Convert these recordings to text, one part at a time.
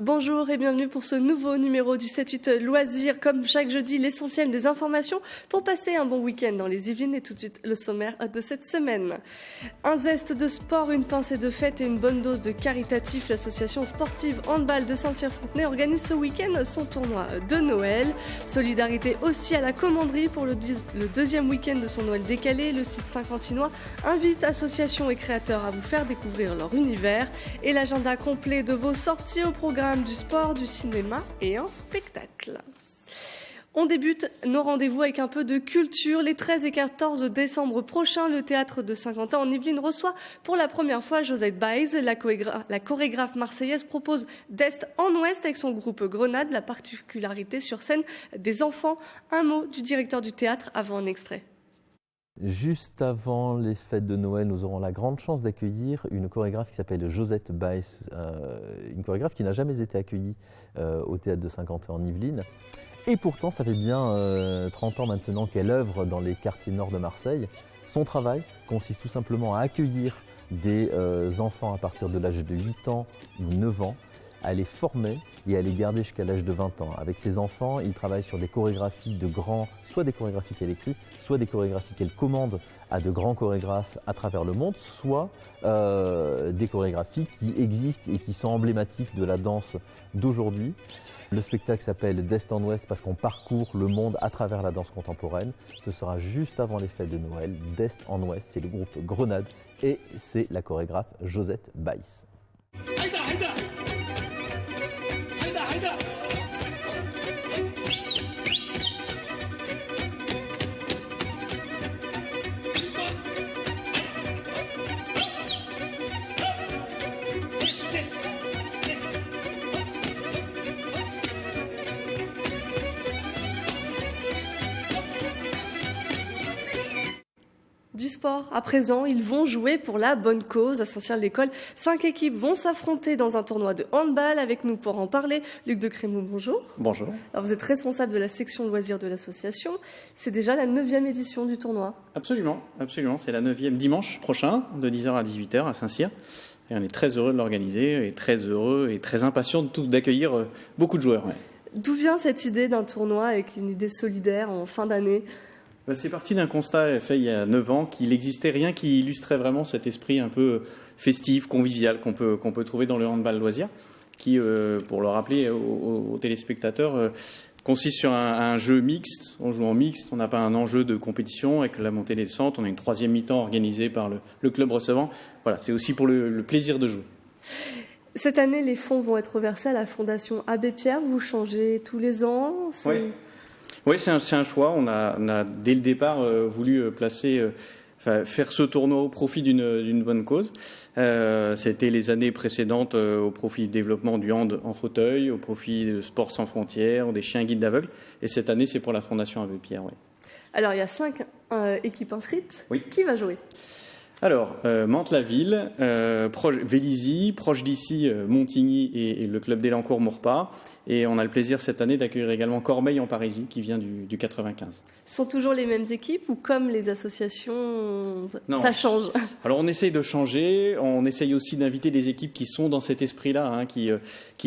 Bonjour et bienvenue pour ce nouveau numéro du 7-8 Loisirs. Comme chaque jeudi, l'essentiel des informations pour passer un bon week-end dans les Yvelines. Et tout de suite, le sommaire de cette semaine. Un zeste de sport, une pincée de fête et une bonne dose de caritatif. L'association sportive handball de Saint-Cyr-Fontenay organise ce week-end son tournoi de Noël. Solidarité aussi à la commanderie pour le deuxième week-end de son Noël décalé. Le site saint-quentinois invite associations et créateurs à vous faire découvrir leur univers. Et l'agenda complet de vos sorties au programme du sport, du cinéma et un spectacle. On débute nos rendez-vous avec un peu de culture. Les 13 et 14 décembre prochains, le théâtre de Saint-Quentin en Yvelines reçoit pour la première fois Josette Baez. La chorégraphe marseillaise propose d'Est en Ouest avec son groupe Grenade. La particularité sur scène des enfants. Un mot du directeur du théâtre avant un extrait. Juste avant les fêtes de Noël, nous aurons la grande chance d'accueillir une chorégraphe qui s'appelle Josette Baez, une chorégraphe qui n'a jamais été accueillie au théâtre de Saint-Quentin en Yvelines. Et pourtant, ça fait bien 30 ans maintenant qu'elle œuvre dans les quartiers nord de Marseille. Son travail consiste tout simplement à accueillir des enfants à partir de l'âge de 8 ans ou 9 ans, à les former et à les garder jusqu'à l'âge de 20 ans. Avec ses enfants, il travaille sur des chorégraphies de grands, soit des chorégraphies qu'elle écrit, soit des chorégraphies qu'elle commande à de grands chorégraphes à travers le monde, soit des chorégraphies qui existent et qui sont emblématiques de la danse d'aujourd'hui. Le spectacle s'appelle d'Est en Ouest parce qu'on parcourt le monde à travers la danse contemporaine. Ce sera juste avant les fêtes de Noël, d'Est en Ouest. C'est le groupe Grenade et c'est la chorégraphe Josette Baez. Du sport, à présent, ils vont jouer pour la bonne cause. À Saint-Cyr-l'École, 5 équipes vont s'affronter dans un tournoi de handball. Avec nous pour en parler, Luc de Crémou, bonjour. Bonjour. Alors vous êtes responsable de la section loisirs de l'association. C'est déjà la 9e édition du tournoi. Absolument. C'est la 9e dimanche prochain, de 10h à 18h à Saint-Cyr. Et on est très heureux de l'organiser, et très heureux et très impatients d'accueillir beaucoup de joueurs. Ouais. D'où vient cette idée d'un tournoi avec une idée solidaire en fin d'année ? C'est parti d'un constat fait il y a 9 ans qu'il n'existait rien qui illustrait vraiment cet esprit un peu festif, convivial qu'on peut trouver dans le handball loisir, qui, pour le rappeler aux téléspectateurs, consiste sur un jeu mixte. On joue en mixte, on n'a pas un enjeu de compétition avec la montée et les descentes, on a une 3e mi-temps organisée par le club recevant. Voilà, c'est aussi pour le plaisir de jouer. Cette année, les fonds vont être versés à la Fondation Abbé Pierre. Vous changez tous les ans ? Oui, c'est un choix. On a dès le départ voulu faire ce tournoi au profit d'une bonne cause. C'était les années précédentes au profit du développement du hand en fauteuil, au profit de Sport sans frontières, des chiens guides d'aveugles. Et cette année, c'est pour la Fondation Abbé Pierre. Oui. Alors, il y a 5 équipes inscrites. Oui. Qui va jouer ? Alors, Mantes-la-Ville, Vélizy, proche d'ici, Montigny et le club d'Élancourt-Maurepas. Et on a le plaisir cette année d'accueillir également Cormeilles en Parisis, qui vient du 95. Ce sont toujours les mêmes équipes ou comme les associations, non, ça change ? Alors on essaye de changer, on essaye aussi d'inviter des équipes qui sont dans cet esprit-là, qui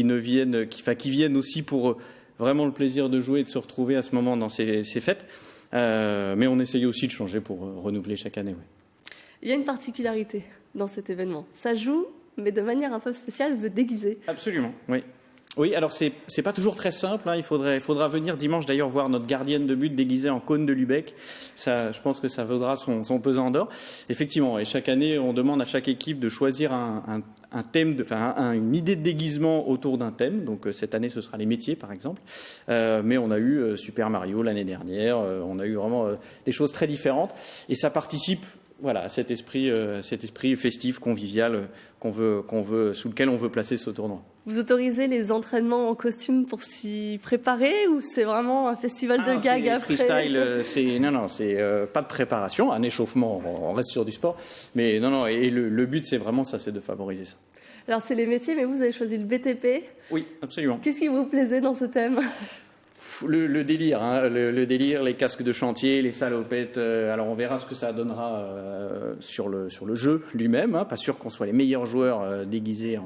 viennent aussi pour vraiment le plaisir de jouer et de se retrouver à ce moment dans ces fêtes. Mais on essaye aussi de changer pour renouveler chaque année. Ouais. Il y a une particularité dans cet événement. Ça joue, mais de manière un peu spéciale, vous êtes déguisé. Absolument, oui. Oui, alors c'est pas toujours très simple. Il faudra venir dimanche d'ailleurs voir notre gardienne de but déguisée en cône de Lübeck. Ça, je pense que ça vaudra son pesant d'or. Effectivement, et chaque année, on demande à chaque équipe de choisir un thème, une idée de déguisement autour d'un thème. Donc cette année, ce sera les métiers, par exemple. Mais on a eu Super Mario l'année dernière. On a eu vraiment des choses très différentes. Et ça participe. Voilà, à cet esprit festif, convivial sous lequel on veut placer ce tournoi. Vous autorisez les entraînements en costume pour s'y préparer ou c'est vraiment un festival de gags après ? Freestyle, c'est pas de préparation, un échauffement, on reste sur du sport. Mais non, et le but c'est vraiment ça, c'est de favoriser ça. Alors c'est les métiers, mais vous avez choisi le BTP. Oui, absolument. Qu'est-ce qui vous plaisait dans ce thème ? Le délire, hein, le délire, les casques de chantier, les salopettes. Alors on verra ce que ça donnera sur le jeu lui-même. Hein, pas sûr qu'on soit les meilleurs joueurs déguisés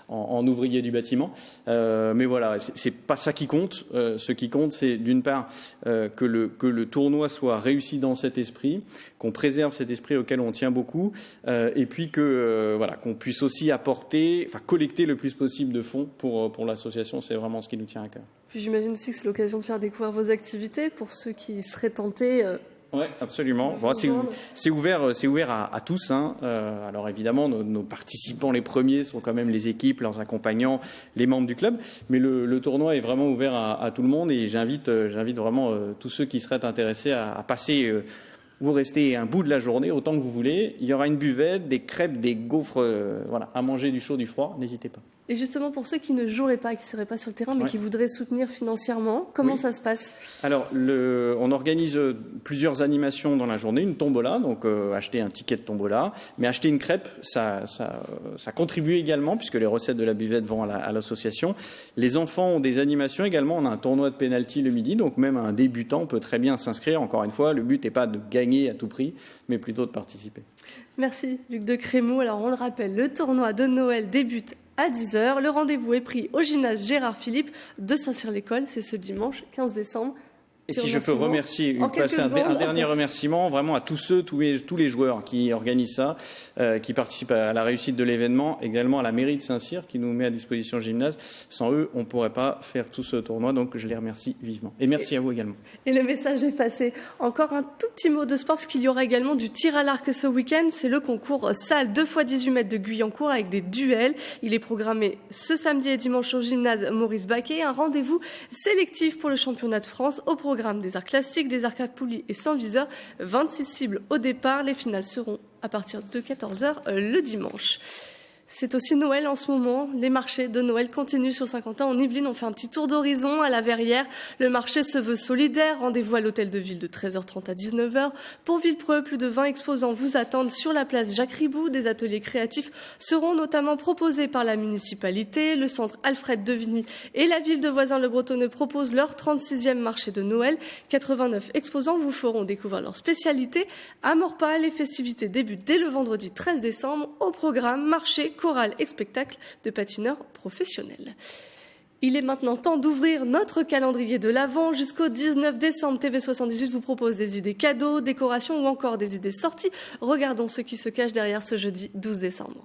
en ouvriers du bâtiment. Mais voilà, c'est pas ça qui compte. Ce qui compte, c'est d'une part que le tournoi soit réussi dans cet esprit, qu'on préserve cet esprit auquel on tient beaucoup, et puis que voilà, qu'on puisse aussi collecter le plus possible de fonds pour l'association. C'est vraiment ce qui nous tient à cœur. Puis j'imagine aussi que c'est l'occasion de faire découvrir vos activités pour ceux qui seraient tentés. Oui, absolument. Bon, c'est ouvert à tous. Hein. Alors évidemment, nos participants les premiers sont quand même les équipes, leurs accompagnants, les membres du club. Mais le tournoi est vraiment ouvert à tout le monde et j'invite vraiment tous ceux qui seraient intéressés à passer. Vous restez un bout de la journée, autant que vous voulez. Il y aura une buvette, des crêpes, des gaufres, à manger du chaud, du froid. N'hésitez pas. Et justement, pour ceux qui ne joueraient pas, qui ne seraient pas sur le terrain, mais qui voudraient soutenir financièrement, comment ça se passe ? Alors, on organise plusieurs animations dans la journée. Une tombola, donc acheter un ticket de tombola. Mais acheter une crêpe, ça contribue également, puisque les recettes de la buvette vont à l'association. Les enfants ont des animations également. On a un tournoi de pénalty le midi, donc même un débutant peut très bien s'inscrire. Encore une fois, le but n'est pas de gagner à tout prix, mais plutôt de participer. Merci, Luc de Crémou. Alors, on le rappelle, le tournoi de Noël débute à 10h. Le rendez-vous est pris au gymnase Gérard Philippe de Saint-Cyr-l'École. C'est ce dimanche 15 décembre. Et si je peux passer un dernier remerciement vraiment à tous les joueurs qui organisent ça, qui participent à la réussite de l'événement, également à la mairie de Saint-Cyr qui nous met à disposition le gymnase. Sans eux, on ne pourrait pas faire tout ce tournoi, donc je les remercie vivement. Et merci à vous également. Et le message est passé. Encore un tout petit mot de sport, parce qu'il y aura également du tir à l'arc ce week-end. C'est le concours salle 2x18 mètres de Guyancourt avec des duels. Il est programmé ce samedi et dimanche au gymnase Maurice Baquet. Un rendez-vous sélectif pour le championnat de France au programme des arts classiques, des arcs à poulies et sans viseur. 26 cibles au départ. Les finales seront à partir de 14h le dimanche. C'est aussi Noël en ce moment. Les marchés de Noël continuent sur Saint-Quentin. En Yvelines, on fait un petit tour d'horizon à la Verrière. Le marché se veut solidaire. Rendez-vous à l'hôtel de ville de 13h30 à 19h. Pour Villepreux, plus de 20 exposants vous attendent sur la place Jacques Ribou. Des ateliers créatifs seront notamment proposés par la municipalité. Le centre Alfred Devigny et la ville de Voisins-le-Bretonneux proposent leur 36e marché de Noël. 89 exposants vous feront découvrir leurs spécialités. À Maurepas, les festivités débutent dès le vendredi 13 décembre. Au programme, marché, chorale et spectacle de patineurs professionnels. Il est maintenant temps d'ouvrir notre calendrier de l'Avent. Jusqu'au 19 décembre, TV78 vous propose des idées cadeaux, décorations ou encore des idées sorties. Regardons ce qui se cache derrière ce jeudi 12 décembre.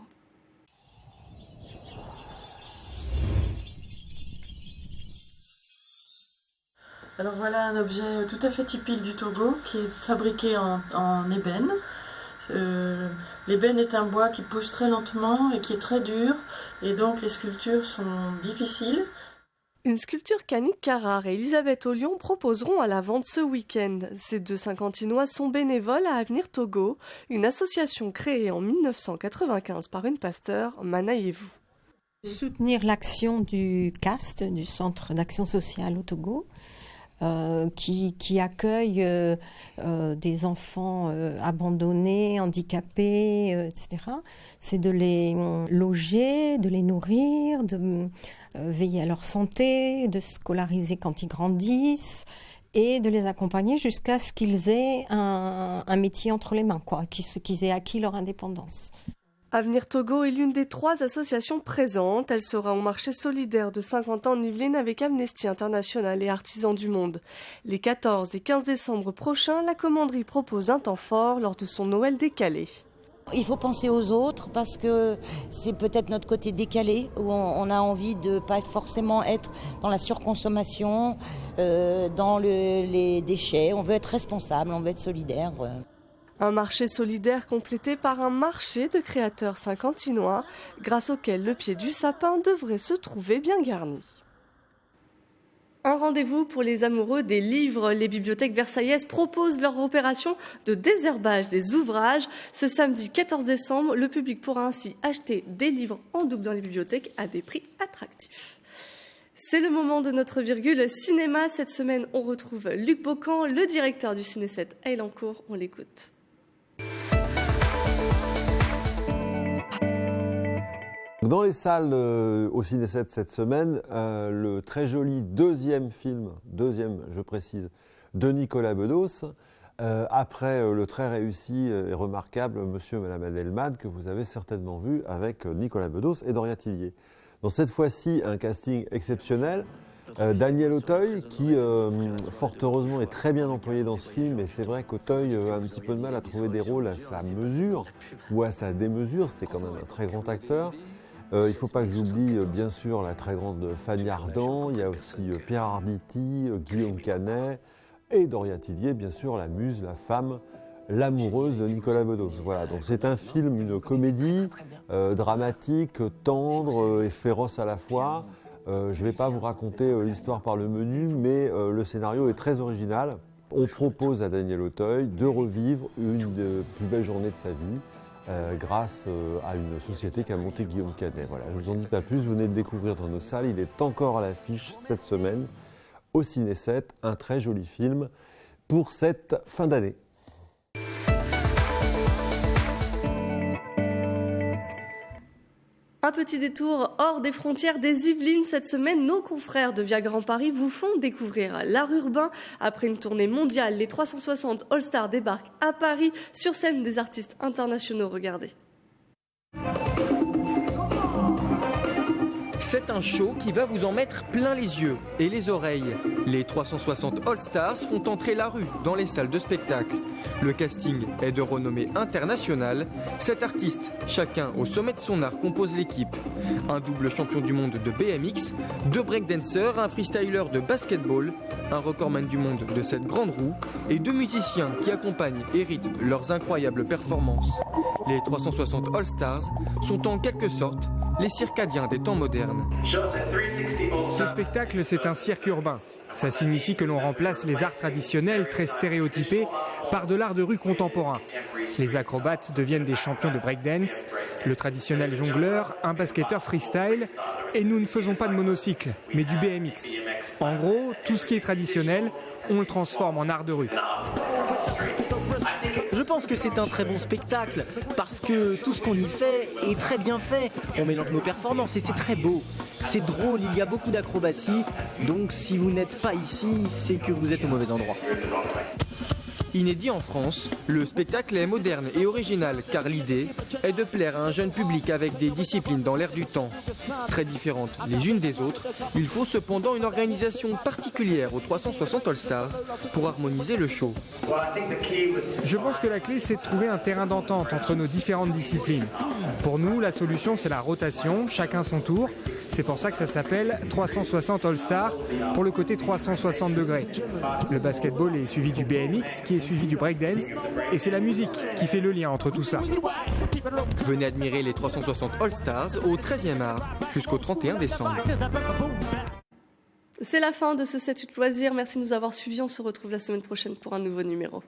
Alors voilà un objet tout à fait typique du Togo qui est fabriqué en ébène. L'ébène est un bois qui pousse très lentement et qui est très dur, et donc les sculptures sont difficiles. Une sculpture qu'Annick Carrard et Elisabeth Ollion proposeront à la vente ce week-end. Ces deux Saint-Quentinois sont bénévoles à Avenir Togo, une association créée en 1995 par une pasteur, Manaïevou. Soutenir l'action du CAST, du Centre d'action sociale au Togo, qui accueille des enfants abandonnés, handicapés, etc. C'est de les loger, de les nourrir, de veiller à leur santé, de scolariser quand ils grandissent et de les accompagner jusqu'à ce qu'ils aient un métier entre les mains, qu'ils aient acquis leur indépendance. Avenir Togo est l'une des 3 associations présentes. Elle sera au marché solidaire de Saint-Quentin en Yvelines avec Amnesty International et Artisans du Monde. Les 14 et 15 décembre prochains, la commanderie propose un temps fort lors de son Noël décalé. Il faut penser aux autres parce que c'est peut-être notre côté décalé où on a envie de ne pas forcément être dans la surconsommation, dans les déchets. On veut être responsable, on veut être solidaire. Un marché solidaire complété par un marché de créateurs saint-quentinois, grâce auquel le pied du sapin devrait se trouver bien garni. Un rendez-vous pour les amoureux des livres. Les bibliothèques versaillaises proposent leur opération de désherbage des ouvrages. Ce samedi 14 décembre, le public pourra ainsi acheter des livres en double dans les bibliothèques à des prix attractifs. C'est le moment de notre virgule cinéma. Cette semaine, on retrouve Luc Bocan, le directeur du Ciné 7 à Elancourt. On l'écoute. Dans les salles au Ciné 7 cette semaine, le très joli deuxième film, je précise, de Nicolas Bedos, après le très réussi et remarquable Monsieur et Madame Adelman, que vous avez certainement vu avec Nicolas Bedos et Doria Tillier. Donc cette fois-ci, un casting exceptionnel. Daniel Auteuil, qui fort heureusement est très bien employé dans ce film, et c'est vrai qu'Auteuil a un petit peu de mal à trouver des rôles à sa mesure ou à sa démesure, c'est quand même un très grand acteur. Il ne faut pas que j'oublie bien sûr la très grande Fanny Ardant, il y a aussi Pierre Arditi, Guillaume Canet et Doria Tillier, bien sûr la muse, la femme, l'amoureuse de Nicolas Bedos. Voilà, donc c'est un film, une comédie dramatique, tendre et féroce à la fois. Je ne vais pas vous raconter l'histoire par le menu, mais le scénario est très original. On propose à Daniel Auteuil de revivre une des plus belles journées de sa vie, grâce à une société qu'a montée Guillaume Canet. Voilà, je ne vous en dis pas plus, vous venez de le découvrir dans nos salles, il est encore à l'affiche cette semaine au Ciné 7, un très joli film pour cette fin d'année. Un petit détour hors des frontières des Yvelines. Cette semaine, nos confrères de Via Grand Paris vous font découvrir l'art urbain. Après une tournée mondiale, les 360 All-Stars débarquent à Paris sur scène des artistes internationaux. Regardez. C'est un show qui va vous en mettre plein les yeux et les oreilles. Les 360 All-Stars font entrer la rue dans les salles de spectacle. Le casting est de renommée internationale. 7 artistes, chacun au sommet de son art, composent l'équipe. Un double champion du monde de BMX, 2 breakdancers, un freestyler de basketball, un recordman du monde de cette grande roue et 2 musiciens qui accompagnent et rythment leurs incroyables performances. Les 360 All-Stars sont en quelque sorte les circadiens des temps modernes. Ce spectacle, c'est un cirque urbain. Ça signifie que l'on remplace les arts traditionnels très stéréotypés par de l'art de rue contemporain. Les acrobates deviennent des champions de breakdance, le traditionnel jongleur, un basketteur freestyle, et nous ne faisons pas de monocycle, mais du BMX. En gros, tout ce qui est traditionnel, on le transforme en art de rue. Je pense que c'est un très bon spectacle, parce que tout ce qu'on y fait est très bien fait. On mélange nos performances et c'est très beau. C'est drôle, il y a beaucoup d'acrobatie, donc si vous n'êtes pas ici, c'est que vous êtes au mauvais endroit. Inédit en France, le spectacle est moderne et original car l'idée est de plaire à un jeune public avec des disciplines dans l'air du temps. Très différentes les unes des autres, il faut cependant une organisation particulière aux 360 All-Stars pour harmoniser le show. Je pense que la clé, c'est de trouver un terrain d'entente entre nos différentes disciplines. Pour nous, la solution, c'est la rotation, chacun son tour. C'est pour ça que ça s'appelle 360 All-Stars, pour le côté 360 degrés. Le basketball est suivi du BMX, qui est suivi du breakdance, et c'est la musique qui fait le lien entre tout ça. Venez admirer les 360 All-Stars au 13e art jusqu'au 31 décembre. C'est la fin de ce 7-8 loisirs. Merci de nous avoir suivis. On se retrouve la semaine prochaine pour un nouveau numéro.